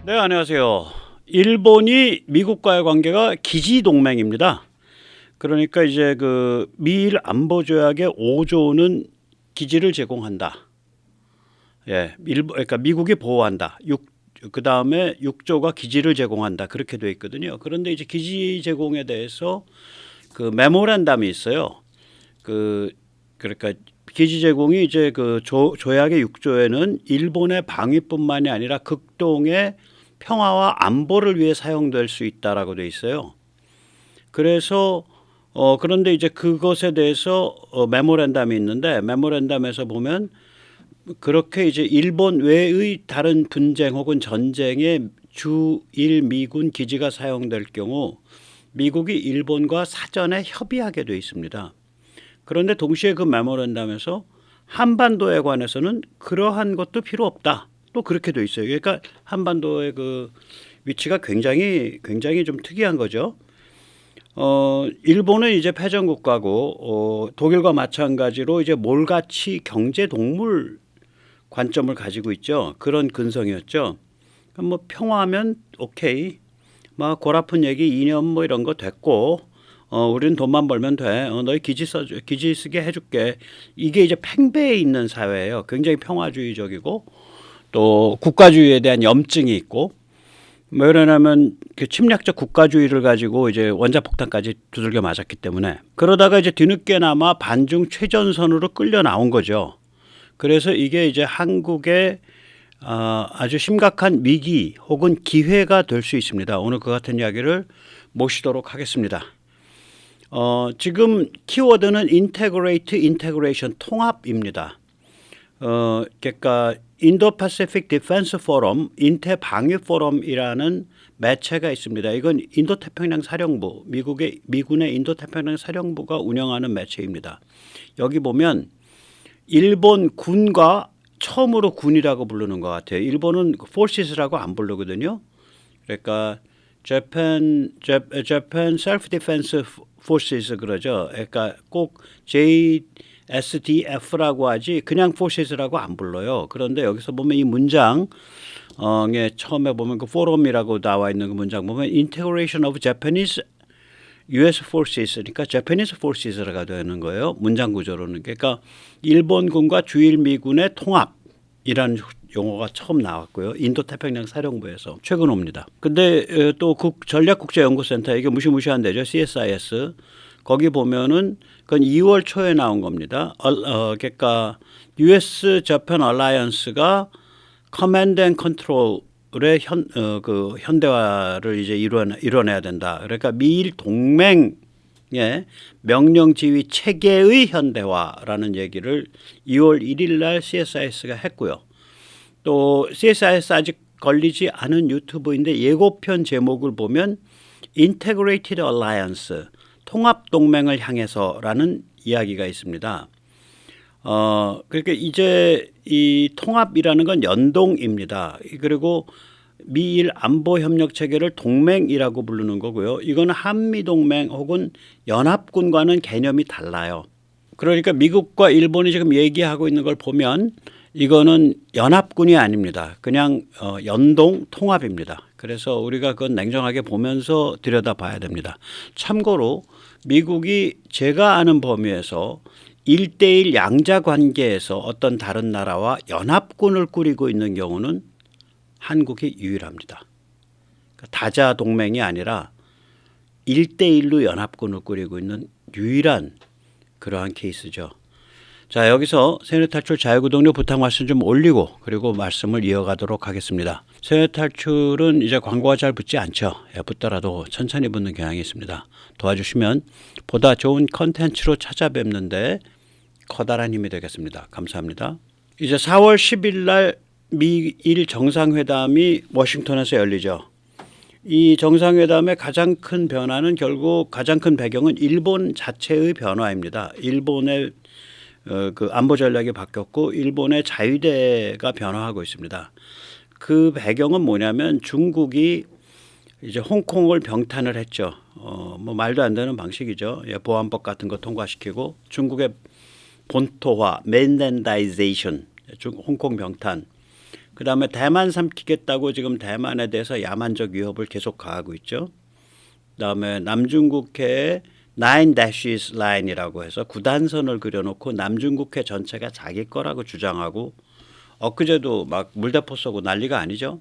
네, 안녕하세요. 일본이 미국과의 관계가 기지 동맹입니다. 그러니까 이제 그 미일 안보 조약의 5조는 기지를 제공한다. 예, 그러니까 미국이 보호한다. 그다음에 6조가 기지를 제공한다. 그렇게 돼 있거든요. 그런데 이제 기지 제공에 대해서 그 메모란담이 있어요. 그 그러니까 기지 제공이 이제 그 조약의 6조에는 일본의 방위뿐만이 아니라 극동의 평화와 안보를 위해 사용될 수 있다라고 돼 있어요. 그래서 그런데 이제 그것에 대해서 메모랜담이 있는데 메모랜담에서 보면 그렇게 이제 일본 외의 다른 분쟁 혹은 전쟁에 주일 미군 기지가 사용될 경우 미국이 일본과 사전에 협의하게 돼 있습니다. 그런데 동시에 그 메모랜담에서 한반도에 관해서는 그러한 것도 필요 없다. 또 그렇게 돼 있어요. 그러니까 한반도의 그 위치가 굉장히 좀 특이한 거죠. 일본은 이제 패전 국가고 독일과 마찬가지로 이제 몰같이 경제 동물 관점을 가지고 있죠. 그런 근성이었죠. 그러니까 뭐 평화하면 오케이. 막 골아픈 얘기 이념 뭐 이런 거 됐고 우리는 돈만 벌면 돼. 너희 기지 쓰게 해줄게. 이게 이제 팽배해 있는 사회예요. 굉장히 평화주의적이고 또 국가주의에 대한 염증이 있고 뭐 이러냐면 그 침략적 국가주의를 가지고 이제 원자폭탄까지 두들겨 맞았기 때문에 그러다가 이제 뒤늦게나마 반중 최전선으로 끌려 나온 거죠. 그래서 이게 이제 한국의 아주 심각한 위기 혹은 기회가 될 수 있습니다. 오늘 그 같은 이야기를 모시도록 하겠습니다. 지금 키워드는 integrate, integration, 통합입니다. 그러니까 인도-패시픽 디펜스 포럼, 인태 방위 포럼이라는 매체가 있습니다. 이건 인도태평양 사령부, 미군의 인도태평양 사령부가 운영하는 매체입니다. 여기 보면 일본 군과 처음으로 군이라고 부르는 것 같아요. 일본은 forces라고 안 부르거든요. 그러니까 Japan Self Defense Forces 그러죠. 그러니까 꼭 JSDF라고 하지 그냥 Forces라고 안 불러요. 그런데 여기서 보면 이 문장에 처음에 보면 그 포럼이라고 나와 있는 그 문장 보면 Integration of Japanese US Forces 그러니까 Japanese Forces라고 되는 거예요. 문장 구조로는. 그러니까 일본군과 주일 미군의 통합이라는 용어가 처음 나왔고요. 인도태평양 사령부에서 최근 옵니다. 근데 또 전략국제연구센터 이게 무시무시한 데죠. CSIS. 거기 보면은 그건 2월 초에 나온 겁니다. 그러니까 US Japan Alliance가 커맨드 앤 컨트롤의 현대화를 이제 이뤄내야 된다. 그러니까 미일 동맹의 명령 지휘 체계의 현대화라는 얘기를 2월 1일 날 CSIS가 했고요. 또 CSIS 아직 걸리지 않은 유튜브인데 예고편 제목을 보면 Integrated Alliance 통합 동맹을 향해서라는 이야기가 있습니다. 그러니까 이제 이 통합이라는 건 연동입니다. 그리고 미일 안보 협력 체계를 동맹이라고 부르는 거고요. 이거는 한미 동맹 혹은 연합군과는 개념이 달라요. 그러니까 미국과 일본이 지금 얘기하고 있는 걸 보면 이거는 연합군이 아닙니다. 그냥 연동 통합입니다. 그래서 우리가 그건 냉정하게 보면서 들여다봐야 됩니다. 참고로 미국이 제가 아는 범위에서 1대1 양자 관계에서 어떤 다른 나라와 연합군을 꾸리고 있는 경우는 한국이 유일합니다. 그러니까 다자 동맹이 아니라 1대1로 연합군을 꾸리고 있는 유일한 그러한 케이스죠. 자, 여기서 세뇌탈출 자유구독료 부탁 말씀 좀 올리고 그리고 말씀을 이어가도록 하겠습니다. 세뇌탈출은 이제 광고가 잘 붙지 않죠. 붙더라도 천천히 붙는 경향이 있습니다. 도와주시면 보다 좋은 컨텐츠로 찾아뵙는데 커다란 힘이 되겠습니다. 감사합니다. 이제 4월 10일 날 미일 정상회담이 워싱턴에서 열리죠. 이 정상회담의 가장 큰 변화는 결국 가장 큰 배경은 일본 자체의 변화입니다. 일본의 그 안보 전략이 바뀌었고 일본의 자위대가 변화하고 있습니다. 그 배경은 뭐냐면 중국이 이제 홍콩을 병탄을 했죠. 뭐 말도 안 되는 방식이죠. 보안법 같은 거 통과시키고 중국의 본토화, 맨랜다이제이션, 홍콩 병탄. 그다음에 대만 삼키겠다고 지금 대만에 대해서 야만적 위협을 계속 가하고 있죠. 그다음에 남중국해에 Nine Dashes Line이라고 해서 9단선을 그려놓고 남중국해 전체가 자기 거라고 주장하고 엊그제도 막 물대포 쏘고 난리가 아니죠.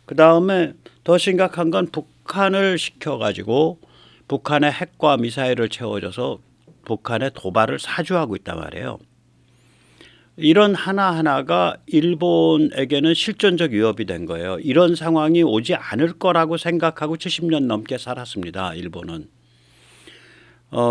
그다음에 더 심각한 건 북한을 시켜가지고 북한의 핵과 미사일을 채워줘서 북한의 도발을 사주하고 있단 말이에요. 이런 하나하나가 일본에게는 실존적 위협이 된 거예요. 이런 상황이 오지 않을 거라고 생각하고 70년 넘게 살았습니다. 일본은.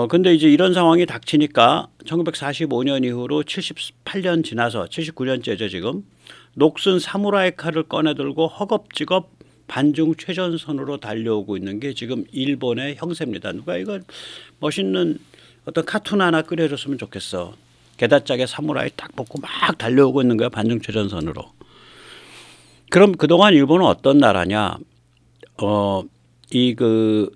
근데 이제 이런 상황이 닥치니까 1945년 이후로 78년 지나서 79년째죠 지금. 녹슨 사무라이 칼을 꺼내들고 허겁지겁 반중 최전선으로 달려오고 있는 게 지금 일본의 형세입니다. 누가 이거 멋있는 어떤 카툰 하나 끓여줬으면 좋겠어. 게다짝에 사무라이 딱 벗고 막 달려오고 있는 거야 반중 최전선으로. 그럼 그동안 일본은 어떤 나라냐?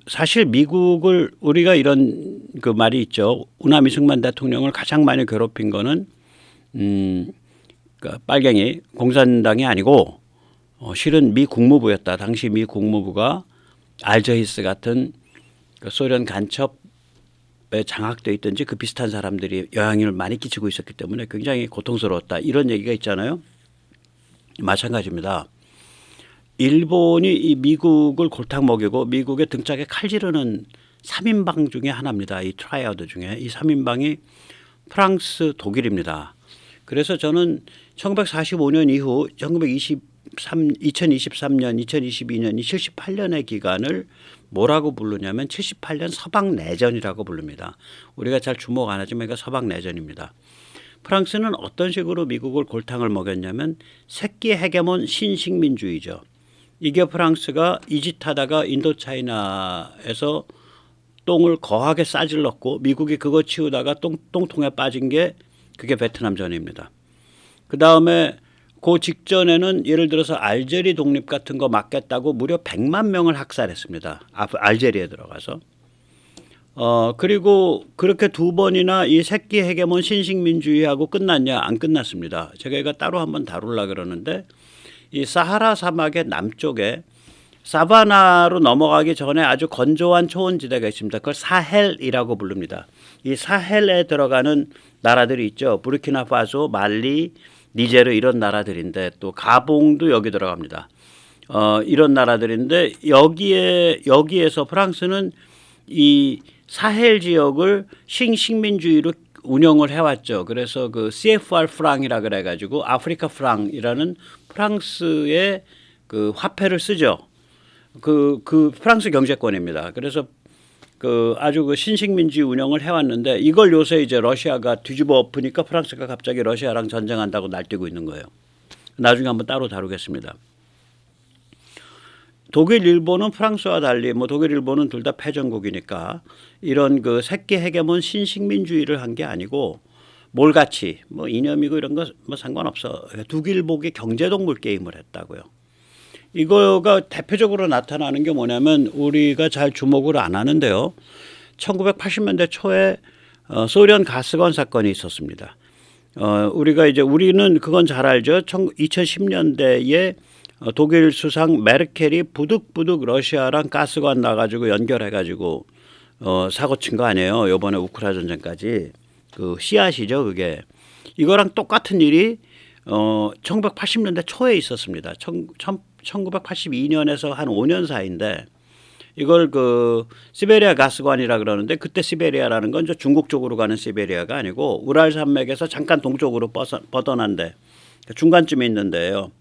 사실 미국을 우리가 이런 그 말이 있죠. 우나미 승만 대통령을 가장 많이 괴롭힌 거는 그러니까 빨갱이 공산당이 아니고 실은 미 국무부였다. 당시 미 국무부가 알저히스 같은 그 소련 간첩 장악돼 있든지 그 비슷한 사람들이 영향을 많이 끼치고 있었기 때문에 굉장히 고통스러웠다. 이런 얘기가 있잖아요. 마찬가지입니다. 일본이 이 미국을 골탕 먹이고 미국의 등짝에 칼 지르는 3인방 중에 하나입니다. 이 트라이아드 중에 이 3인방이 프랑스, 독일입니다. 그래서 저는 1945년 이후 2023년, 2022년, 78년의 기간을 뭐라고 부르냐면 78년 서방내전이라고 부릅니다. 우리가 잘 주목 안 하지만 이거 서방내전입니다. 프랑스는 어떤 식으로 미국을 골탕을 먹였냐면 새끼 헤게몬 신식민주의죠. 이게 프랑스가 이짓하다가 인도차이나에서 똥을 거하게 싸질렀고 미국이 그거 치우다가 똥통에 빠진 게 그게 베트남 전입니다. 그다음에 그 직전에는 예를 들어서 알제리 독립 같은 거 막겠다고 무려 100만 명을 학살했습니다. 알제리에 들어가서. 그리고 그렇게 두 번이나 이 새끼 헤게몬 신식민주의하고 끝났냐? 안 끝났습니다. 제가 이거 따로 한번 다루려고 그러는데 이 사하라 사막의 남쪽에 사바나로 넘어가기 전에 아주 건조한 초원지대가 있습니다. 그걸 사헬이라고 부릅니다. 이 사헬에 들어가는 나라들이 있죠. 부르키나파소, 말리, 니제르 이런 나라들인데 또 가봉도 여기 들어갑니다. 이런 나라들인데 여기에서 프랑스는 이 사헬 지역을 식민주의로 운영을 해왔죠. 그래서 그 CFR 프랑이라 그래가지고 아프리카 프랑이라는 프랑스의 그 화폐를 쓰죠. 그 프랑스 경제권입니다. 그래서 그 아주 그 신식민주의 운영을 해왔는데 이걸 요새 이제 러시아가 뒤집어 엎으니까 프랑스가 갑자기 러시아랑 전쟁한다고 날뛰고 있는 거예요. 나중에 한번 따로 다루겠습니다. 독일, 일본은 프랑스와 달리 뭐 독일, 일본은 둘 다 패전국이니까 이런 그 새끼 헤게몬 신식민주의를 한 게 아니고 몰같이 뭐 이념이고 이런 거 뭐 상관없어. 독일복의 경제동물 게임을 했다고요. 이거가 대표적으로 나타나는 게 뭐냐면 우리가 잘 주목을 안 하는데요. 1980년대 초에 소련 가스관 사건이 있었습니다. 우리는 그건 잘 알죠. 2010년대에 독일 수상 메르켈이 부득부득 러시아랑 가스관 나가지고 연결해가지고 사고 친 거 아니에요. 이번에 우크라이나 전쟁까지 그 씨앗이죠. 그게 이거랑 똑같은 일이 1980년대 초에 있었습니다. 1982년에서 한 5년 사이인데 이걸 그 시베리아 가스관이라 그러는데 그때 시베리아라는 건 중국 쪽으로 가는 시베리아가 아니고 우랄 산맥에서 잠깐 동쪽으로 뻗어난데 중간쯤에 있는데요.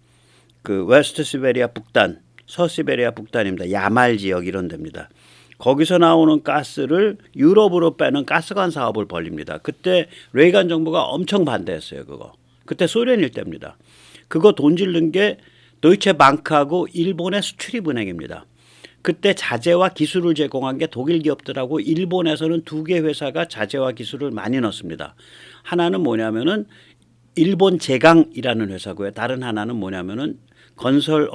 그 웨스트 시베리아 북단, 서시베리아 북단입니다. 야말 지역 이런 데입니다. 거기서 나오는 가스를 유럽으로 빼는 가스관 사업을 벌립니다. 그때 레이간 정부가 엄청 반대했어요. 그거. 그때 소련일 때입니다. 그거 돈 질른 게 도이체 방크하고 일본의 수출입은행입니다. 그때 자재와 기술을 제공한 게 독일 기업들하고 일본에서는 두 개 회사가 자재와 기술을 많이 넣습니다. 하나는 뭐냐면은 일본 제강이라는 회사고요. 다른 하나는 뭐냐면은 건설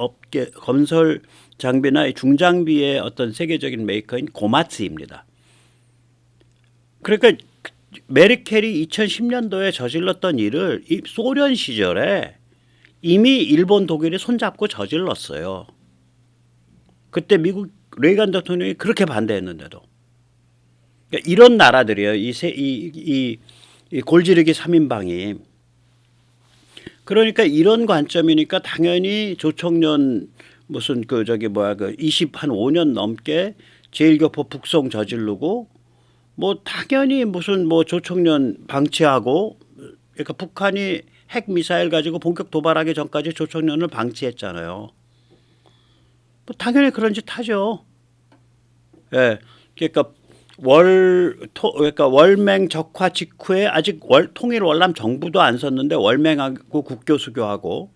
장비나 중장비의 어떤 세계적인 메이커인 고마츠입니다. 그러니까 메르켈이 2010년도에 저질렀던 일을 이 소련 시절에 이미 일본, 독일이 손잡고 저질렀어요. 그때 미국 레이건 대통령이 그렇게 반대했는데도. 그러니까 이런 나라들이에요. 이 골지르기 3인방이. 그러니까 이런 관점이니까 당연히 조총련 무슨 그 5년 넘게 제1교포 북송 저지르고 뭐 당연히 무슨 뭐 조총련 방치하고, 그러니까 북한이 핵 미사일 가지고 본격 도발하기 전까지 조총련을 방치했잖아요. 뭐 당연히 그런 짓 하죠. 예. 그러니까 월맹 적화 직후에 아직 통일 월남 정부도 안 섰는데 월맹하고 국교 수교하고,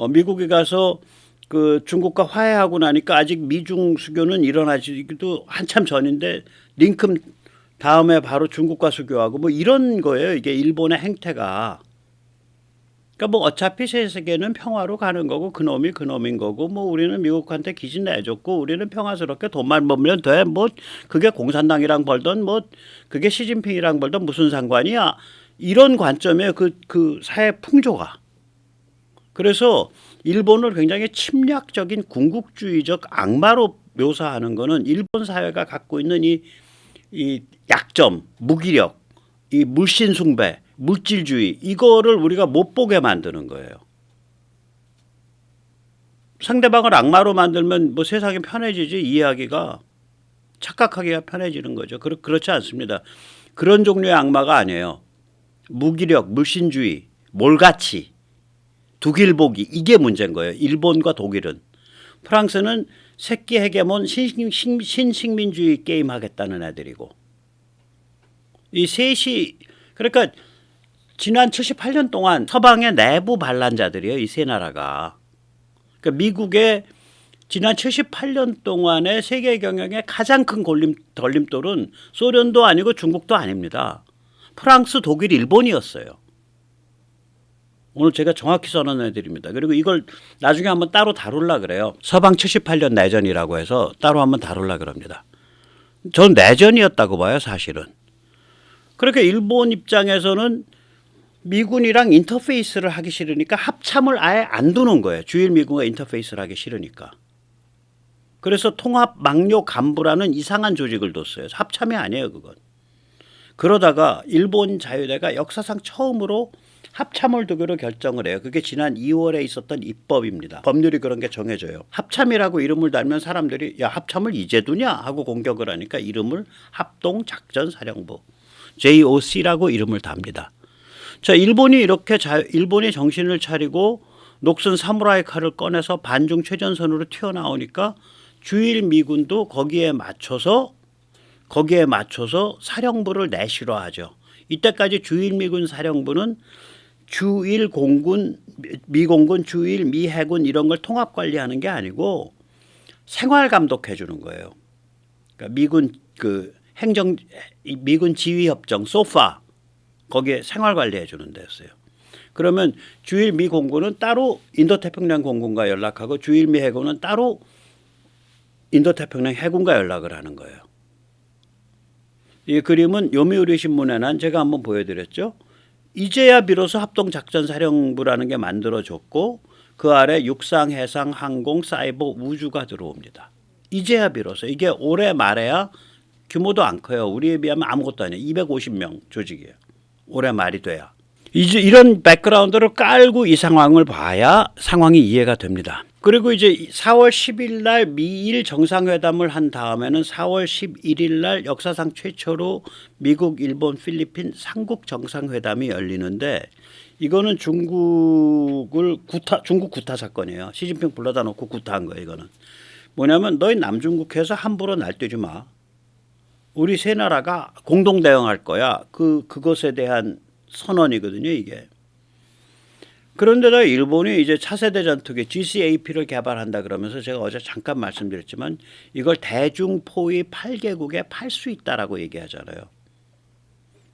미국에 가서 그 중국과 화해하고 나니까 아직 미중 수교는 일어나지도 한참 전인데 링컨 다음에 바로 중국과 수교하고 뭐 이런 거예요. 이게 일본의 행태가. 그러니까 뭐 어차피 세 세계는 평화로 가는 거고 그놈이 그놈인 거고 뭐 우리는 미국한테 기진 내줬고 우리는 평화스럽게 돈만 벌면 돼. 뭐 그게 공산당이랑 벌던 뭐 그게 시진핑이랑 벌던 무슨 상관이야. 이런 관점에 그 사회 풍조가. 그래서 일본을 굉장히 침략적인 궁극주의적 악마로 묘사하는 거는 일본 사회가 갖고 있는 이 약점, 무기력, 이 물신숭배, 물질주의, 이거를 우리가 못 보게 만드는 거예요. 상대방을 악마로 만들면 뭐 세상이 편해지지, 이해하기가, 착각하기가 편해지는 거죠. 그렇지 않습니다. 그런 종류의 악마가 아니에요. 무기력, 물신주의, 몰가치, 독일보기, 이게 문제인 거예요. 일본과 독일은. 프랑스는 새끼 헤게몬 신식민주의 게임 하겠다는 애들이고. 이 셋이, 그러니까 지난 78년 동안 서방의 내부 반란자들이에요. 이 세 나라가. 그러니까 미국의 지난 78년 동안의 세계 경영의 가장 큰 걸림돌은 소련도 아니고 중국도 아닙니다. 프랑스, 독일, 일본이었어요. 오늘 제가 정확히 선언해 드립니다. 그리고 이걸 나중에 한번 따로 다룰라 그래요. 서방 78년 내전이라고 해서 따로 한번 다룰라 그럽니다. 전 내전이었다고 봐요, 사실은. 그러니까 일본 입장에서는 미군이랑 인터페이스를 하기 싫으니까 합참을 아예 안 두는 거예요. 주일 미군과 인터페이스를 하기 싫으니까. 그래서 통합 막료 간부라는 이상한 조직을 뒀어요. 합참이 아니에요, 그건. 그러다가 일본 자유대가 역사상 처음으로 합참을 두기로 결정을 해요. 그게 지난 2월에 있었던 입법입니다. 법률이 그런 게 정해져요. 합참이라고 이름을 달면 사람들이 야, 합참을 이제 두냐 하고 공격을 하니까 이름을 합동작전사령부 JOC라고 이름을 답니다. 자, 일본이 이렇게 일본이 정신을 차리고 녹슨 사무라이 칼을 꺼내서 반중 최전선으로 튀어나오니까 주일 미군도 거기에 맞춰서 사령부를 내실화하죠. 이때까지 주일 미군 사령부는 주일 공군, 미공군, 주일 미해군 이런 걸 통합 관리하는 게 아니고 생활 감독해 주는 거예요. 그러니까 미군 지휘협정 소파 거기에 생활 관리해 주는 데였어요. 그러면 주일 미 공군은 따로 인도태평양 공군과 연락하고 주일 미 해군은 따로 인도태평양 해군과 연락을 하는 거예요. 이 그림은 요미우리 신문에 난 제가 한번 보여드렸죠. 이제야 비로소 합동작전사령부라는 게 만들어졌고 그 아래 육상, 해상, 항공, 사이버, 우주가 들어옵니다. 이제야 비로소. 이게 올해 말에야 규모도 안 커요. 우리에 비하면 아무것도 아니에요. 250명 조직이에요. 올해 말이 돼야. 이제 이런 백그라운드를 깔고 이 상황을 봐야 상황이 이해가 됩니다. 그리고 이제 4월 10일 날 미일 정상회담을 한 다음에는 4월 11일 날 역사상 최초로 미국, 일본, 필리핀 삼국 정상회담이 열리는데 이거는 중국 구타 사건이에요. 시진핑 불러다 놓고 구타한 거예요. 이거는 뭐냐면 너희 남중국해에서 함부로 날뛰지 마. 우리 세 나라가 공동 대응할 거야. 그것에 대한 선언이거든요, 이게. 그런데다 일본이 이제 차세대 전투기 GCAP를 개발한다 그러면서 제가 어제 잠깐 말씀드렸지만 이걸 대중포위 8개국에 팔 수 있다라고 얘기하잖아요.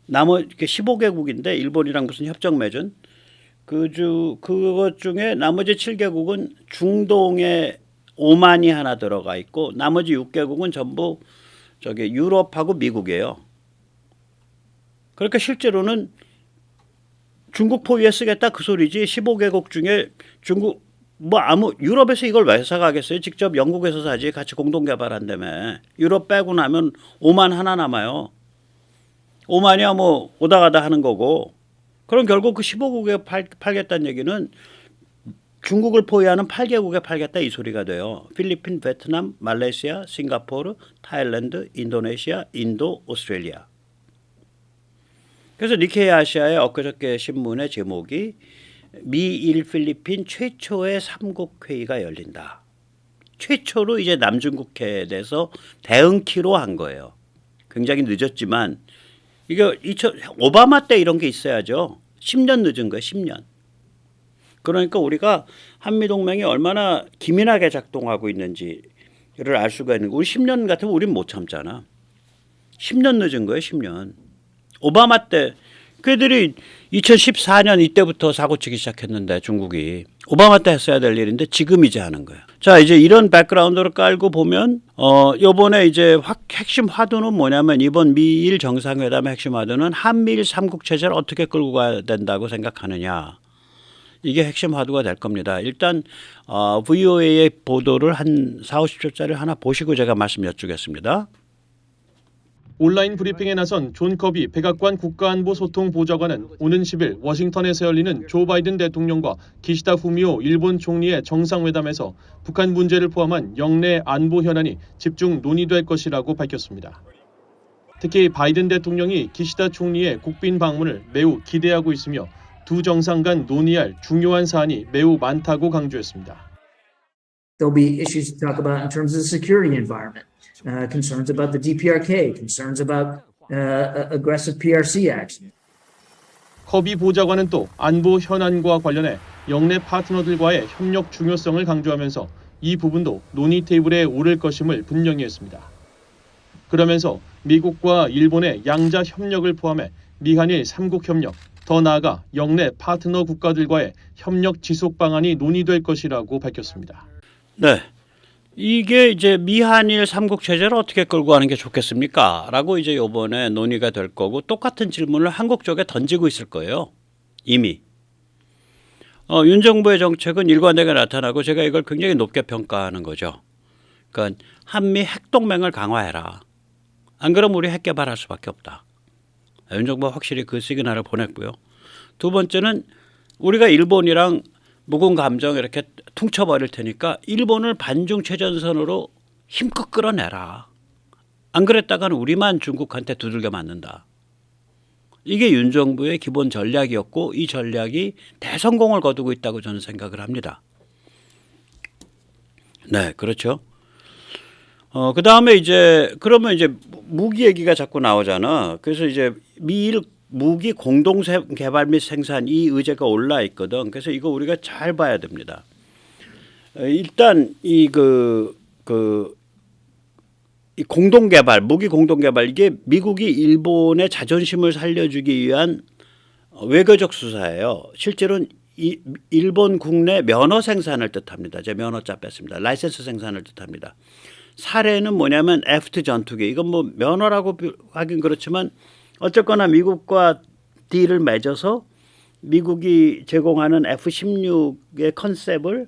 나머지 15개국인데 일본이랑 무슨 협정 맺은 그것 중에 나머지 7개국은 중동에 오만이 하나 들어가 있고 나머지 6개국은 전부 유럽하고 미국이에요. 그러니까 실제로는 중국 포위에 쓰겠다 그 소리지. 15개국 중에 중국 유럽에서 이걸 왜 사가겠어요? 직접 영국에서 사지. 같이 공동 개발한다며. 유럽 빼고 나면 오만 하나 남아요. 오만이야 뭐 오다 가다 하는 거고. 그럼 결국 그 15국에 팔겠다는 얘기는 중국을 포위하는 8개국에 팔겠다 이 소리가 돼요. 필리핀, 베트남, 말레이시아, 싱가포르, 타일랜드, 인도네시아, 인도, 오스트레일리아. 그래서 니케이 아시아의 엊그저께 신문의 제목이 미일 필리핀 최초의 3국 회의가 열린다. 최초로 이제 남중국해에 대해서 대응키로 한 거예요. 굉장히 늦었지만 이거 오바마 때 이런 게 있어야죠. 10년 늦은 거예요. 10년. 그러니까 우리가 한미동맹이 얼마나 기민하게 작동하고 있는지를 알 수가 있는 거예요. 우리 10년 같으면 우린 못 참잖아. 10년 늦은 거예요. 10년. 오바마 때 그들이 2014년 이때부터 사고치기 시작했는데 중국이 오바마 때 했어야 될 일인데 지금 이제 하는 거예요. 자 이제 이런 백그라운드를 깔고 보면 요번에 이제 핵심 화두는 뭐냐면 이번 미일 정상회담의 핵심 화두는 한미일 삼국 체제를 어떻게 끌고 가야 된다고 생각하느냐. 이게 핵심 화두가 될 겁니다. 일단 VOA의 보도를 한 4, 50초짜리 하나 보시고 제가 말씀 여쭈겠습니다. 온라인 브리핑에 나선 존 커비 백악관 국가안보소통보좌관은 오는 10일 워싱턴에서 열리는 조 바이든 대통령과 기시다 후미오 일본 총리의 정상회담에서 북한 문제를 포함한 영내 안보 현안이 집중 논의될 것이라고 밝혔습니다. 특히 바이든 대통령이 기시다 총리의 국빈 방문을 매우 기대하고 있으며 두 정상 간 논의할 중요한 사안이 매우 많다고 강조했습니다. There'll be issues to talk about in terms of the security environment, concerns about the DPRK, concerns about aggressive PRC action. 커비 보좌관은 또 안보 현안과 관련해 영내 파트너들과의 협력 중요성을 강조하면서 이 부분도 논의 테이블에 오를 것임을 분명히 했습니다. 그러면서 미국과 일본의 양자 협력을 포함해 미한일 3국 협력, 더 나아가 영내 파트너 국가들과의 협력 지속 방안이 논의될 것이라고 밝혔습니다. 네. 이게 이제 미한일 삼국 체제를 어떻게 끌고 가는 게 좋겠습니까? 라고 이제 이번에 논의가 될 거고 똑같은 질문을 한국 쪽에 던지고 있을 거예요. 이미. 윤 정부의 정책은 일관되게 나타나고 제가 이걸 굉장히 높게 평가하는 거죠. 그러니까 한미 핵동맹을 강화해라. 안 그러면 우리 핵 개발할 수밖에 없다. 윤 정부가 확실히 그 시그널을 보냈고요. 두 번째는 우리가 일본이랑 묵은 감정 이렇게 퉁쳐버릴 테니까 일본을 반중 최전선으로 힘껏 끌어내라. 안 그랬다가는 우리만 중국한테 두들겨 맞는다. 이게 윤 정부의 기본 전략이었고 이 전략이 대성공을 거두고 있다고 저는 생각을 합니다. 네, 그렇죠. 그다음에 이제 그러면 이제 무기 얘기가 자꾸 나오잖아. 그래서 이제 미일 무기 공동 개발 및 생산 이 의제가 올라 있거든. 그래서 이거 우리가 잘 봐야 됩니다. 일단 이 공동 개발, 무기 공동 개발 이게 미국이 일본의 자존심을 살려주기 위한 외교적 수사예요. 실제로는 일본 국내 면허 생산을 뜻합니다. 제 면허자 뺐습니다. 라이센스 생산을 뜻합니다. 사례는 뭐냐면 F-2 전투기. 이건 뭐 면허라고 하긴 그렇지만 어쨌거나 미국과 딜을 맺어서 미국이 제공하는 F-16의 컨셉을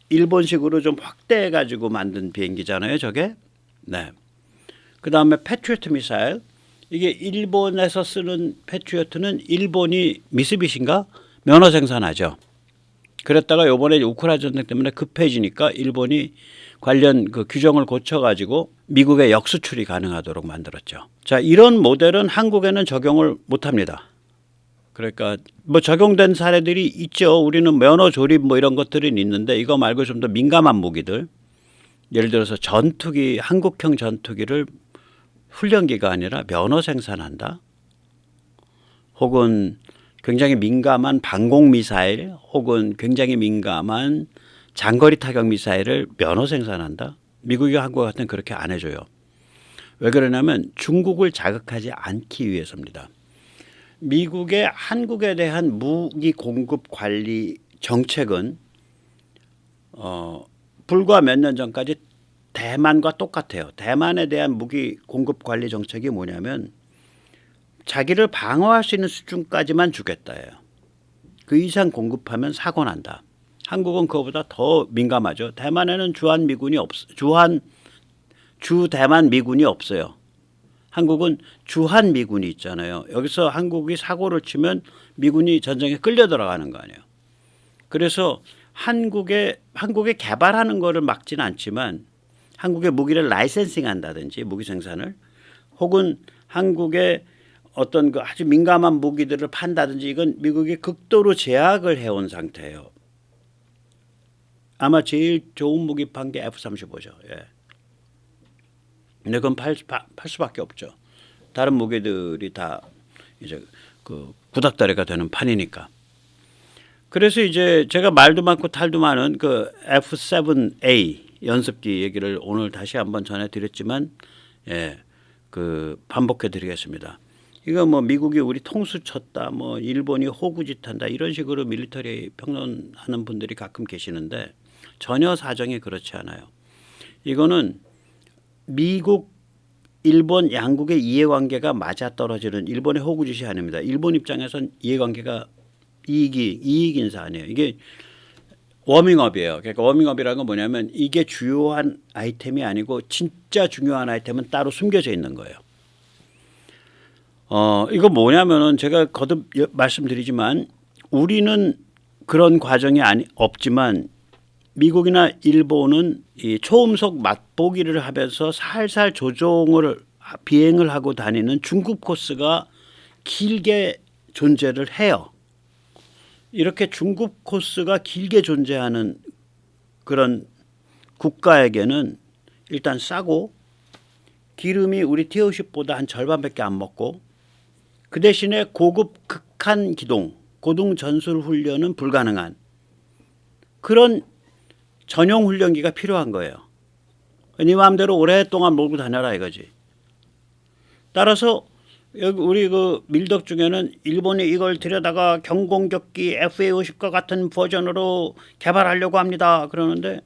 일본식으로 좀 확대해 가지고 만든 비행기잖아요, 저게. 네. 그다음에 패트리어트 미사일. 이게 일본에서 쓰는 패트리어트는 일본이 미쓰비시인가 면허 생산하죠. 그랬다가 이번에 우크라이나 전쟁 때문에 급해지니까 일본이 관련 그 규정을 고쳐가지고 미국에 역수출이 가능하도록 만들었죠. 자, 이런 모델은 한국에는 적용을 못합니다. 그러니까 뭐 적용된 사례들이 있죠. 우리는 면허 조립 뭐 이런 것들은 있는데 이거 말고 좀 더 민감한 무기들, 예를 들어서 전투기, 한국형 전투기를 훈련기가 아니라 면허 생산한다. 혹은 굉장히 민감한 방공 미사일, 혹은 굉장히 민감한 장거리 타격 미사일을 면허 생산한다. 미국이 한국 같은 그렇게 안 해줘요. 왜 그러냐면 중국을 자극하지 않기 위해서입니다. 미국의 한국에 대한 무기 공급 관리 정책은 불과 몇 년 전까지 대만과 똑같아요. 대만에 대한 무기 공급 관리 정책이 뭐냐면 자기를 방어할 수 있는 수준까지만 주겠다예요. 그 이상 공급하면 사고 난다. 한국은 그거보다 더 민감하죠. 대만에는 주 대만 미군이 없어요. 한국은 주한 미군이 있잖아요. 여기서 한국이 사고를 치면 미군이 전쟁에 끌려 들어가는 거 아니에요. 그래서 한국에 개발하는 거를 막지는 않지만 한국의 무기를 라이센싱 한다든지 무기 생산을 혹은 한국의 어떤 그 아주 민감한 무기들을 판다든지 이건 미국이 극도로 제약을 해온 상태예요. 아마 제일 좋은 무기 판 게 F-35죠. 예. 근데 그건 팔 수밖에 없죠. 다른 무기들이 다 이제 그 구닥다리가 되는 판이니까. 그래서 이제 제가 말도 많고 탈도 많은 그 F-7A 연습기 얘기를 오늘 다시 한번 전해드렸지만, 예, 그 반복해드리겠습니다. 이거 뭐 미국이 우리 통수 쳤다, 뭐 일본이 호구짓한다 이런 식으로 밀리터리 평론하는 분들이 가끔 계시는데 전혀 사정이 그렇지 않아요. 이거는 미국, 일본 양국의 이해관계가 맞아떨어지는 일본의 호구짓이 아닙니다. 일본 입장에선 이해관계가 이익인 사안이에요. 이게 워밍업이에요. 그러니까 워밍업이라는 건 뭐냐면 이게 주요한 아이템이 아니고 진짜 중요한 아이템은 따로 숨겨져 있는 거예요. 이거 뭐냐면은 제가 거듭 말씀드리지만 우리는 그런 과정이 없지만 미국이나 일본은 이 초음속 맛보기를 하면서 살살 비행을 하고 다니는 중급 코스가 길게 존재를 해요. 이렇게 중급 코스가 길게 존재하는 그런 국가에게는 일단 싸고 기름이 우리 T-50보다 한 절반밖에 안 먹고 그 대신에 고급 극한 기동, 고등 전술 훈련은 불가능한 그런 전용 훈련기가 필요한 거예요. 네 마음대로 오랫동안 몰고 다녀라 이거지. 따라서 여기 우리 그 밀덕 중에는 일본이 이걸 들여다가 경공격기 FA-50과 같은 버전으로 개발하려고 합니다. 그러는데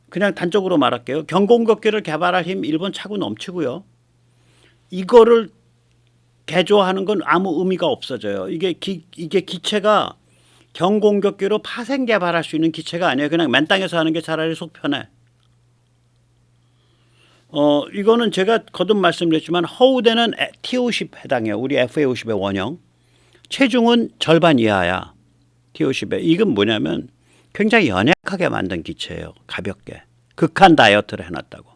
그냥 단적으로 말할게요. 경공격기를 개발할 힘 일본 차고 넘치고요. 이거를 개조하는 건 아무 의미가 없어져요. 이게 기체가 경공격기로 파생 개발할 수 있는 기체가 아니에요. 그냥 맨 땅에서 하는 게 차라리 속 편해. 이거는 제가 거듭 말씀드렸지만 허우대는 T-50 해당해요. 우리 FA-50의 원형. 체중은 절반 이하야. T-50에. 이건 뭐냐면 굉장히 연약하게 만든 기체예요. 가볍게. 극한 다이어트를 해놨다고.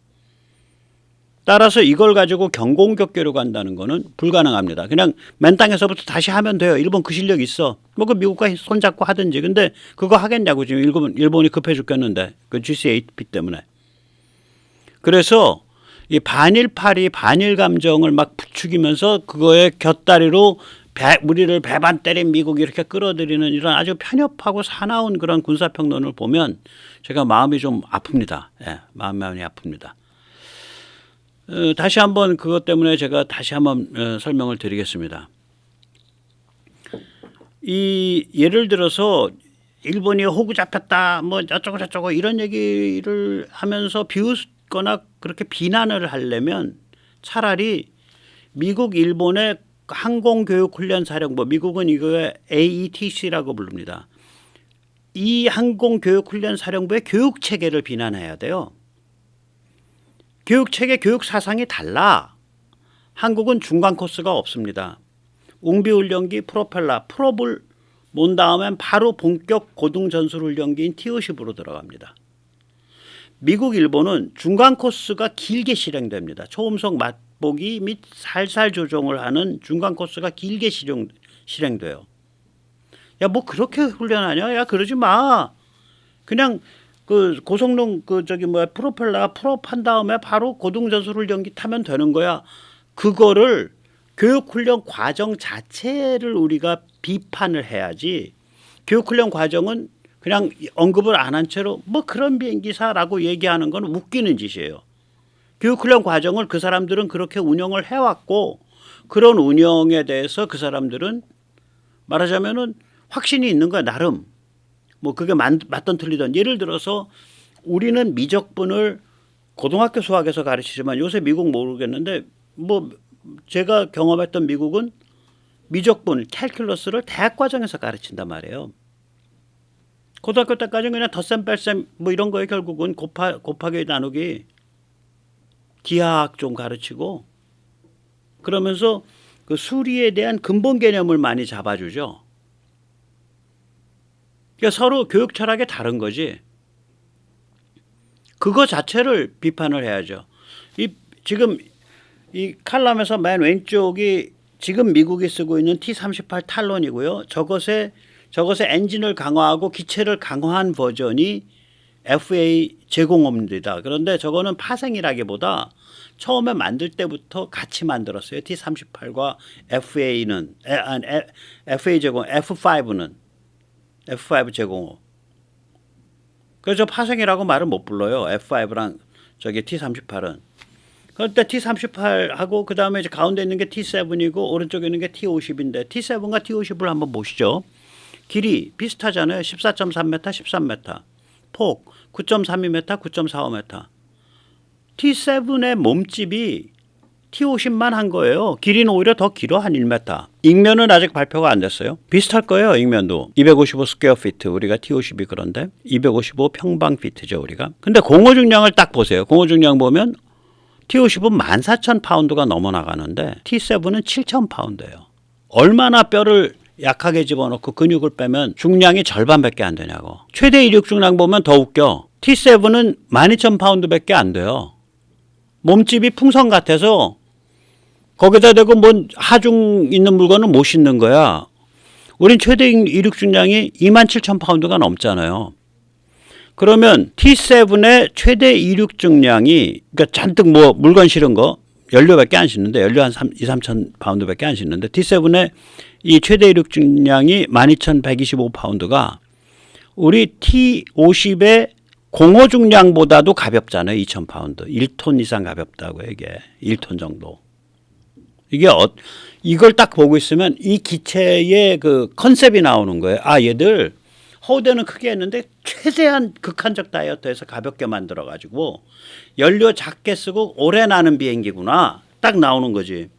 따라서 이걸 가지고 경공격계로 간다는 거는 불가능합니다. 그냥 맨 땅에서부터 다시 하면 돼요. 일본 그 실력 있어. 뭐 그 미국과 손잡고 하든지. 근데 그거 하겠냐고 지금 일본이 급해 죽겠는데. 그 GC-8B 때문에. 그래서 이 반일파리 반일 감정을 막 부추기면서 그거에 곁다리로 우리를 배반 때린 미국이 이렇게 끌어들이는 이런 아주 편협하고 사나운 그런 군사평론을 보면 제가 마음이 좀 아픕니다. 예, 마음이 아픕니다. 다시 한번 그것 때문에 제가 다시 한번 설명을 드리겠습니다. 예를 들어서 일본이 호구 잡혔다 뭐 어쩌고 저쩌고 이런 얘기를 하면서 비웃거나 그렇게 비난을 하려면 차라리 미국 일본의 항공교육훈련사령부, 미국은 이거에 AETC라고 부릅니다. 이 항공교육훈련사령부의 교육체계를 비난해야 돼요. 교육체계, 교육사상이 달라. 한국은 중간 코스가 없습니다. 웅비훈련기, 프로펠러, 프롭을 몬 다음엔 바로 본격 고등전술훈련기인 T-50으로 들어갑니다. 미국, 일본은 중간 코스가 길게 실행됩니다. 초음속 맛보기 및 살살 조종을 하는 중간 코스가 길게 실행돼요. 야, 뭐 그렇게 훈련하냐? 야, 그러지 마. 그냥 그 고성능 프로펠러 풀업한 다음에 바로 고등전술훈련기 타면 되는 거야. 그거를 교육훈련 과정 자체를 우리가 비판을 해야지. 교육훈련 과정은 그냥 언급을 안 한 채로 뭐 그런 비행기사라고 얘기하는 건 웃기는 짓이에요. 교육훈련 과정을 그 사람들은 그렇게 운영을 해왔고 그런 운영에 대해서 그 사람들은 말하자면은 확신이 있는 거야 나름. 뭐 그게 맞던 틀리던. 예를 들어서 우리는 미적분을 고등학교 수학에서 가르치지만 요새 미국 모르겠는데 뭐 제가 경험했던 미국은 미적분, 캘큘러스를 대학 과정에서 가르친단 말이에요. 고등학교 때까지는 그냥 덧셈, 뺄셈 뭐 이런 거에 결국은 곱하기, 나누기, 기하학 좀 가르치고 그러면서 그 수리에 대한 근본 개념을 많이 잡아주죠. 그러니까 서로 교육 철학이 다른 거지. 그거 자체를 비판을 해야죠. 지금 이 칼럼에서 맨 왼쪽이 지금 미국이 쓰고 있는 T-38 탈론이고요. 저것의 엔진을 강화하고 기체를 강화한 버전이 FA 제공업입니다. 그런데 저거는 파생이라기보다 처음에 만들 때부터 같이 만들었어요. T-38과 FA는 FA 제공, F5는 F5 제공업. 그래서 파생이라고 말을 못 불러요. F5랑 저기 T-38은. 그때 T-38하고 그 다음에 이제 가운데 있는 게 T-7이고 오른쪽에 있는 게 T-50인데 T-7과 T-50을 한번 보시죠. 길이 비슷하잖아요. 14.3m, 13m. 폭 9.32m, 9.45m. T-7의 몸집이 T-50만 한 거예요. 길이는 오히려 더 길어, 한 1m. 익면은 아직 발표가 안 됐어요. 비슷할 거예요, 익면도. 255 스퀘어 피트, 우리가 T-50이 그런데 255 평방 피트죠, 우리가. 근데 공호 중량을 딱 보세요. 공호 중량 보면 T-50은 14,000파운드가 넘어 나가는데 T-7은 7,000파운드예요. 얼마나 뼈를 약하게 집어넣고 근육을 빼면 중량이 절반밖에 안 되냐고. 최대 이륙 중량 보면 더 웃겨. T-7은 12,000파운드밖에 안 돼요. 몸집이 풍선 같아서 거기다 대고 뭔 하중 있는 물건은 못 싣는 거야. 우린 최대 이륙 중량이 27,000파운드가 넘잖아요. 그러면 T-7의 최대 이륙 중량이 그러니까 잔뜩 뭐 물건 실은 거 연료밖에 안 싣는데 연료 한 2-3,000파운드밖에 안 싣는데 T-7의 이 최대 이륙 중량이 12,125파운드가 우리 T-50의 공호 중량보다도 가볍잖아요. 2,000파운드. 1톤 이상 가볍다고 이게. 1톤 정도. 이게 이걸 딱 보고 있으면 이 기체의 그 컨셉이 나오는 거예요. 아, 얘들 허우대는 크게 했는데 최대한 극한적 다이어트에서 가볍게 만들어 가지고 연료 작게 쓰고 오래 나는 비행기구나. 딱 나오는 거지.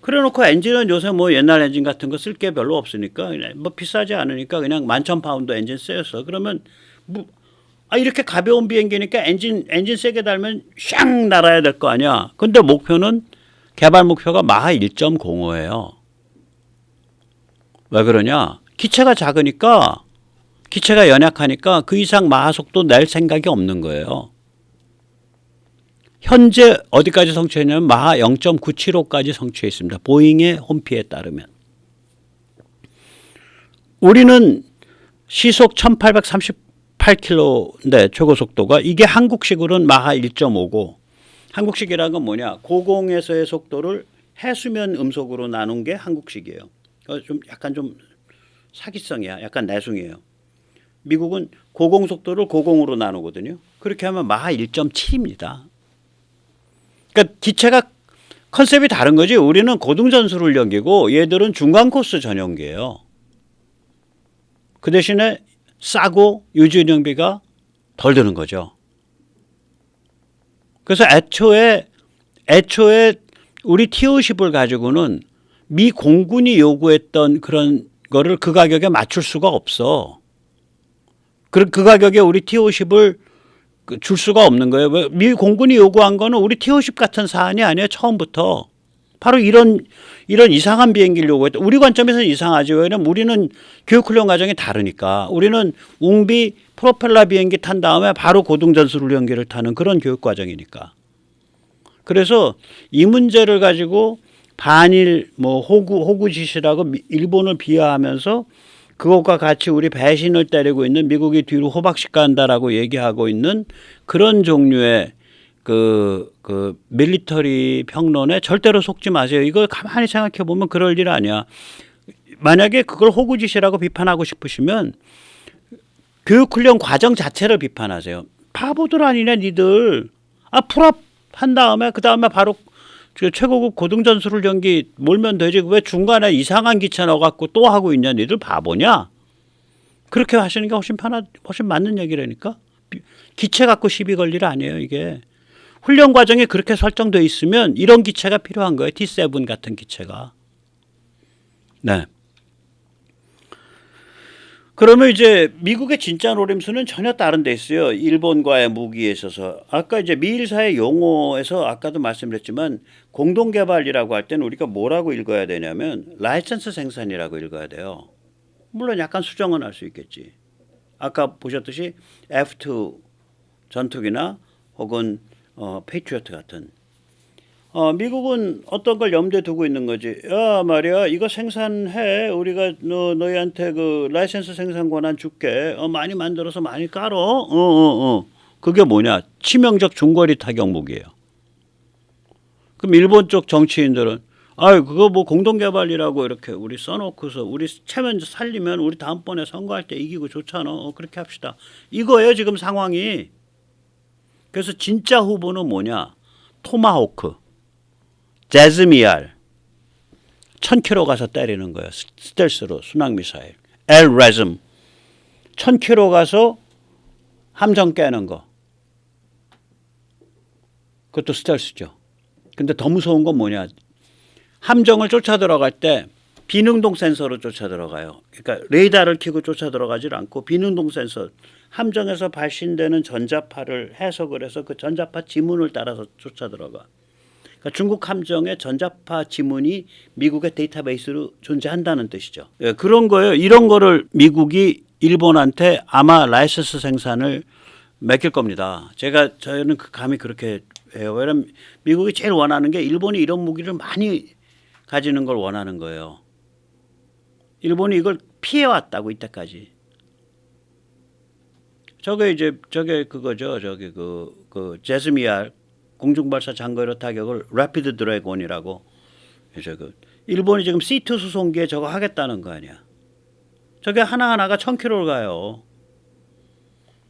그래 놓고 엔진은 요새 뭐 옛날 엔진 같은 거 쓸 게 별로 없으니까 뭐 비싸지 않으니까 그냥 11,000파운드 엔진 쓰였어. 그러면 뭐 이렇게 가벼운 비행기니까 엔진 세게 달면 샹 날아야 될 거 아니야. 근데 목표는 개발 목표가 마하 1.05예요. 왜 그러냐? 기체가 작으니까 기체가 연약하니까 그 이상 마하 속도 낼 생각이 없는 거예요. 현재 어디까지 성취했냐면 마하 0.975까지 성취해 있습니다. 보잉의 홈피에 따르면. 우리는 시속 1838km인데 최고 속도가 이게 한국식으로는 마하 1.5고 한국식이라는 건 뭐냐? 고공에서의 속도를 해수면 음속으로 나눈 게 한국식이에요. 좀 약간 좀 사기성이야. 약간 내숭이에요. 미국은 고공 속도를 고공으로 나누거든요. 그렇게 하면 마하 1.7입니다. 그러니까 기체가 컨셉이 다른 거지. 우리는 고등전술훈련기고 얘들은 중간 코스 전용기예요. 그 대신에 싸고 유지운영비가 덜 드는 거죠. 그래서 애초에 우리 T-50을 가지고는 미 공군이 요구했던 그런 거를 그 가격에 맞출 수가 없어. 그 가격에 우리 T-50을 줄 수가 없는 거예요. 미 공군이 요구한 거는 우리 T-50 같은 사안이 아니에요. 처음부터. 바로 이런 이상한 비행기를 요구했다. 우리 관점에서는 이상하지. 왜냐면 우리는 교육훈련 과정이 다르니까. 우리는 웅비 프로펠러 비행기 탄 다음에 바로 고등전술훈련기를 타는 그런 교육 과정이니까. 그래서 이 문제를 가지고 반일 뭐 호구 짓이라고 일본을 비하하면서 그것과 같이 우리 배신을 때리고 있는 미국이 뒤로 호박씨 간다라고 얘기하고 있는 그런 종류의 그 밀리터리 평론에 절대로 속지 마세요. 이걸 가만히 생각해 보면 그럴 일 아니야. 만약에 그걸 호구짓이라고 비판하고 싶으시면 교육훈련 과정 자체를 비판하세요. 바보들 아니냐 니들. 풀업 한 다음에 그 다음에 바로 최고급 고등전술훈련기 몰면 되지. 왜 중간에 이상한 기체 넣어갖고 또 하고 있냐. 니들 바보냐. 그렇게 하시는 게 훨씬 맞는 얘기라니까. 기체 갖고 시비 걸 일 아니에요 이게. 훈련 과정이 그렇게 설정되어 있으면 이런 기체가 필요한 거예요. T-7 같은 기체가. 네. 그러면 이제 미국의 진짜 노림수는 전혀 다른 데 있어요. 일본과의 무기에 있어서. 아까 이제 미일사의 용어에서 아까도 말씀드렸지만 공동개발이라고 할 때는 우리가 뭐라고 읽어야 되냐면 라이선스 생산이라고 읽어야 돼요. 물론 약간 수정은 할 수 있겠지. 아까 보셨듯이 F2 전투기나 혹은 페이트리어트 같은 미국은 어떤 걸 염두에 두고 있는 거지. 야 말이야 이거 생산해 우리가 너희한테 그 라이센스 생산 권한 줄게. 많이 만들어서 많이 깔어. 그게 뭐냐 치명적 중거리 타격 무기예요. 그럼 일본 쪽 정치인들은 그거 뭐 공동개발이라고 이렇게 우리 써놓고서 우리 체면 살리면 우리 다음번에 선거할 때 이기고 좋잖아. 그렇게 합시다. 이거예요 지금 상황이. 그래서 진짜 후보는 뭐냐 토마호크 제즈미알 1000km 가서 때리는 거예요. 스텔스로 순항미사일. 엘레즘 1000km 가서 함정 깨는 거. 그것도 스텔스죠. 근데 더 무서운 건 뭐냐. 함정을 쫓아 들어갈 때 비능동 센서로 쫓아 들어가요. 그러니까 레이더를 켜고 쫓아 들어가질 않고 비능동 센서. 함정에서 발신되는 전자파를 해석을 해서 그 전자파 지문을 따라서 쫓아 들어가. 그러니까 중국 함정의 전자파 지문이 미국의 데이터베이스로 존재한다는 뜻이죠. 예, 그런 거예요. 이런 거를 미국이 일본한테 아마 라이선스 생산을 맡길 겁니다. 저는 그 감이 그렇게 해요. 왜냐하면 미국이 제일 원하는 게 일본이 이런 무기를 많이 가지는 걸 원하는 거예요. 일본이 이걸 피해왔다고 이때까지. 저게 그거죠. 그 제스미알 공중발사 장거리 타격을 래피드 드래곤이라고. 일본이 지금 C2 수송기에 저거 하겠다는 거 아니야. 저게 하나하나가 1000km를 가요.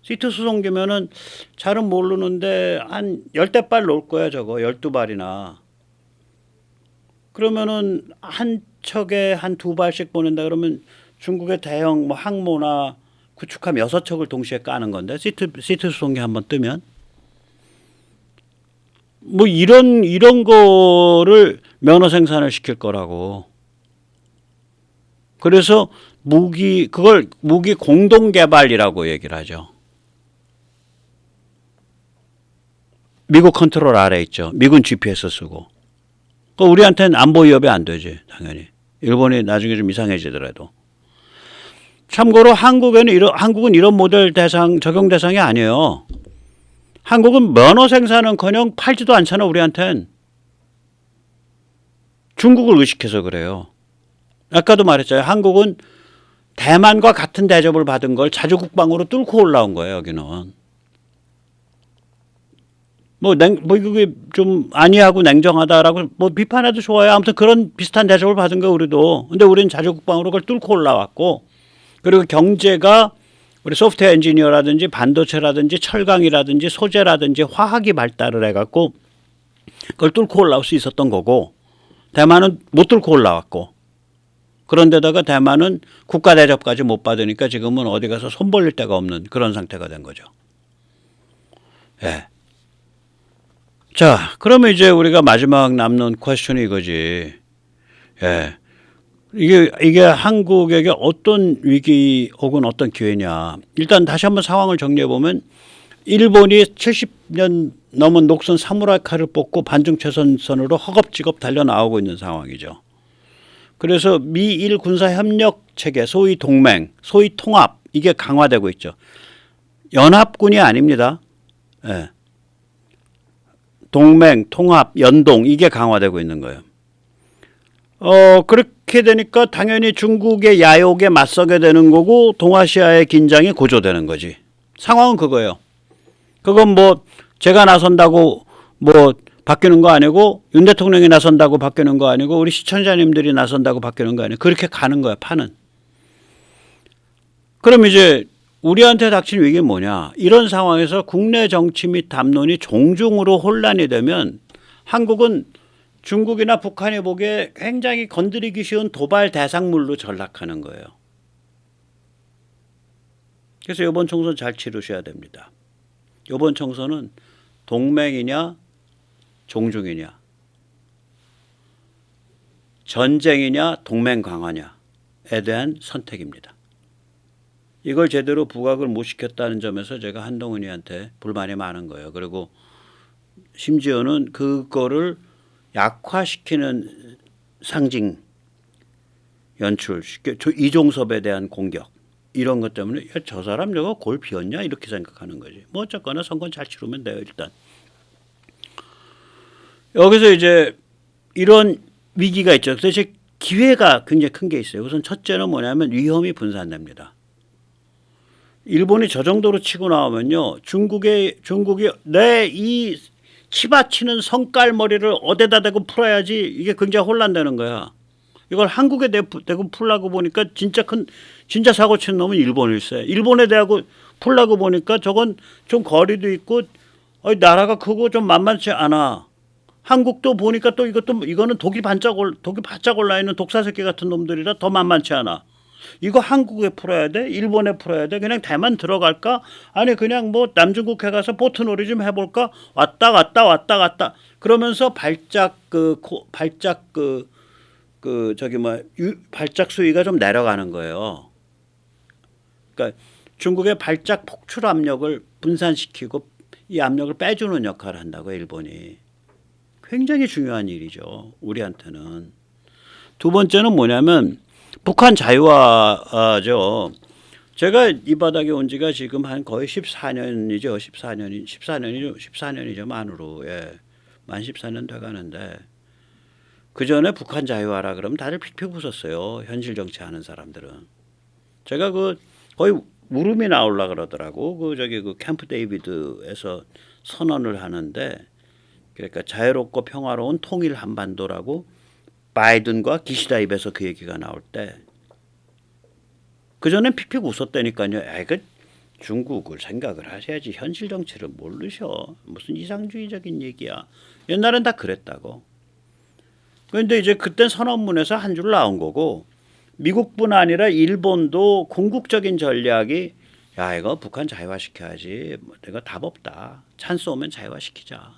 C2 수송기면은 잘은 모르는데 한 10대발 놓을 거야 저거. 12발이나. 그러면은 한 척에 한 2발씩 보낸다 그러면 중국의 대형 뭐 항모나 구축함 6척을 동시에 까는 건데 C2 수송기 한번 뜨면 뭐 이런 거를 면허 생산을 시킬 거라고. 그래서 무기 공동 개발이라고 얘기를 하죠. 미국 컨트롤 아래 있죠. 미군 GPS 쓰고. 우리한테는 안보 위협이 안 되지 당연히. 일본이 나중에 좀 이상해지더라도. 참고로 한국은 이런 모델 적용 대상이 아니에요. 한국은 면허 생산은커녕 팔지도 않잖아 우리한텐. 중국을 의식해서 그래요. 아까도 말했잖아요. 한국은 대만과 같은 대접을 받은 걸 자주국방으로 뚫고 올라온 거예요. 여기는. 미국이 좀 안이하고 냉정하다라고 비판해도 좋아요. 아무튼 그런 비슷한 대접을 받은 거 우리도. 근데 우리는 자주국방으로 그걸 뚫고 올라왔고, 그리고 경제가 우리 소프트웨어 엔지니어라든지 반도체라든지 철강이라든지 소재라든지 화학이 발달을 해갖고 그걸 뚫고 올라올 수 있었던 거고, 대만은 못 뚫고 올라왔고, 그런데다가 대만은 국가 대접까지 못 받으니까 지금은 어디 가서 손 벌릴 데가 없는 그런 상태가 된 거죠. 예. 자, 그러면 이제 우리가 마지막 남는 퀘스천이 이거지. 예. 이게 한국에게 어떤 위기 혹은 어떤 기회냐. 일단 다시 한번 상황을 정리해 보면 일본이 70년 넘은 녹슨 사무라이 칼을 뽑고 반중 최선선으로 허겁지겁 달려나오고 있는 상황이죠. 그래서 미일 군사 협력 체계, 소위 동맹, 소위 통합, 이게 강화되고 있죠. 연합군이 아닙니다. 예. 동맹, 통합, 연동, 이게 강화되고 있는 거예요. 그렇게 되니까 당연히 중국의 야욕에 맞서게 되는 거고 동아시아의 긴장이 고조되는 거지. 상황은 그거예요. 그건 제가 나선다고 바뀌는 거 아니고, 윤 대통령이 나선다고 바뀌는 거 아니고, 우리 시청자님들이 나선다고 바뀌는 거 아니고, 그렇게 가는 거야, 판은. 그럼 이제 우리한테 닥친 위기는 뭐냐. 이런 상황에서 국내 정치 및 담론이 종중으로 혼란이 되면 한국은 중국이나 북한이 보기에 굉장히 건드리기 쉬운 도발 대상물로 전락하는 거예요. 그래서 이번 총선 잘 치르셔야 됩니다. 이번 총선은 동맹이냐 종중이냐. 전쟁이냐 동맹 강화냐에 대한 선택입니다. 이걸 제대로 부각을 못 시켰다는 점에서 제가 한동훈이한테 불만이 많은 거예요. 그리고 심지어는 그거를 약화시키는 상징 연출, 이종섭에 대한 공격 이런 것 때문에 야, 저 사람 저거 골 비었냐 이렇게 생각하는 거지. 뭐 어쨌거나 선거는 잘 치르면 돼요 일단. 여기서 이제 이런 위기가 있죠. 그래서 이제 기회가 굉장히 큰 게 있어요. 우선 첫째는 뭐냐면 위험이 분산됩니다. 일본이 저 정도로 치고 나오면요. 중국이 내 이 치받치는 성깔머리를 어디다 대고 풀어야지 이게 굉장히 혼란되는 거야. 이걸 한국에 대고 풀라고 보니까 진짜 사고 치는 놈은 일본일세. 일본에 대고 풀라고 보니까 저건 좀 거리도 있고 나라가 크고 좀 만만치 않아. 한국도 보니까 또 이거는 독이 바짝 올라 있는 독사새끼 같은 놈들이라 더 만만치 않아. 이거 한국에 풀어야 돼? 일본에 풀어야 돼? 그냥 대만 들어갈까? 아니 그냥 뭐 남중국해 가서 보트놀이 좀 해볼까? 왔다 갔다 그러면서 발작 수위가 좀 내려가는 거예요. 그러니까 중국의 발작 폭출 압력을 분산시키고 이 압력을 빼주는 역할을 한다고 일본이. 굉장히 중요한 일이죠. 우리한테는. 두 번째는 뭐냐면 북한 자유화죠. 제가 이 바닥에 온 지가 지금 한 거의 14년이죠. 14년이죠. 만으로. 예. 만 14년 돼 가는데 그 전에 북한 자유화라 그러면 다들 픽픽 웃었어요. 현실 정치하는 사람들은. 제가 거의 울음이 나올라 그러더라고. 그 캠프 데이비드에서 선언을 하는데 그러니까 자유롭고 평화로운 통일 한반도라고 바이든과 기시다 입에서 그 얘기가 나올 때 그전엔 픽픽 웃었다니까요. 그 중국을 생각을 하셔야지 현실 정치를 모르셔. 무슨 이상주의적인 얘기야. 옛날엔 다 그랬다고. 그런데 이제 그때 선언문에서 한 줄 나온 거고 미국뿐 아니라 일본도 궁극적인 전략이 야 이거 북한 자유화시켜야지. 내가 답 없다. 찬스 오면 자유화시키자.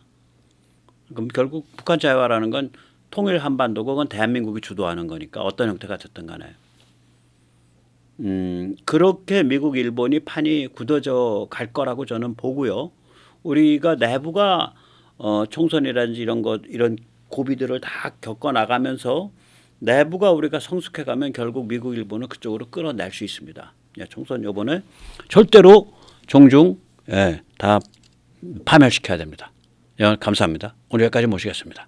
그럼 결국 북한 자유화라는 건 통일 한반도고 그건 대한민국이 주도하는 거니까 어떤 형태가 됐든 간에. 그렇게 미국 일본이 판이 굳어져 갈 거라고 저는 보고요. 우리가 내부가 총선이라든지 이런 고비들을 다 겪어 나가면서 내부가 우리가 성숙해 가면 결국 미국 일본을 그쪽으로 끌어낼 수 있습니다. 총선 요번에 절대로 종중 다 파멸시켜야 됩니다. 감사합니다. 오늘 여기까지 모시겠습니다.